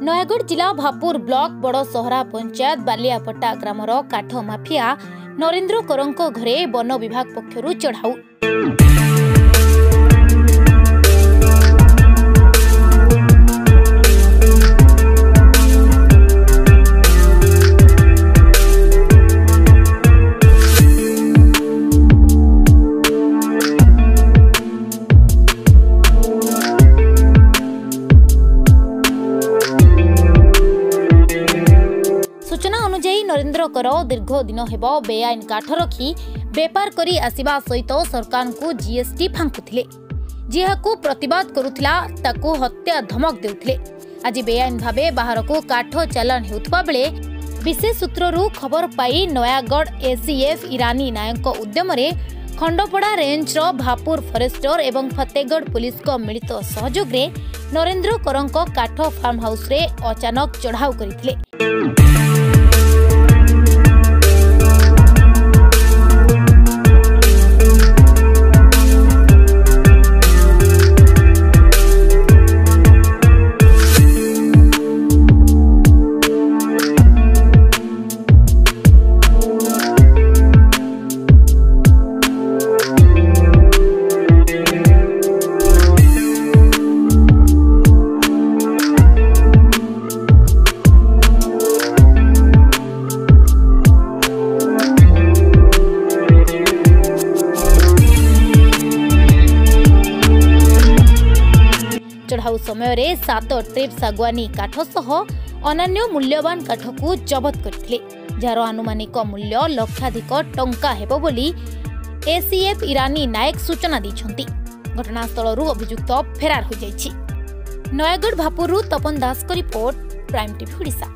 नयगढ़ जिला भापुर ब्लॉक बड़ सहरा पंचायत बालियापट्टा ग्रामर काठ माफिया नरेंद्र करंको घरे वन विभाग पक्षरु चढ़ाऊ। सूचना अनुसार नरेंद्र कर दीर्घ दिन हेब बेआईन काठ रखी बेपार करी आसिबा सहित सरकार को जीएसटी फांकुथिले। जिहाकू प्रतिवाद करुथिला ताकू हत्या धमक देउथिले। आज बेआईन भावे बाहर को काठ चालान हेउथबा बेले विशेष सूत्ररू खबर पाई नयागढ़ एसीएफ ईरानी नायक उद्यम रे खंडपड़ा रेंज रो भापुर फॉरेस्टर एवं फतेगढ़ पुलिस को मिलित सहयोग रे नरेंद्र करंक काठ फार्म हाउस रे अचानक चढ़ाऊ करिथिले। चढ़ाऊ समय रे 7 ट्रिप सागवानी काठ सह अन्य मूल्यवान काठ को जबत करथिले, जार आनुमानिक मूल्य लक्षाधिक टंका हेबो बोली एसीएफ ईरानी नायक सूचना दैछंती। घटनास्थलरू अभियुक्त फेरार हो जाइछि। नयगढ़ भापुरु तपन दास को रिपोर्ट, प्राइम टीवी ओडिशा।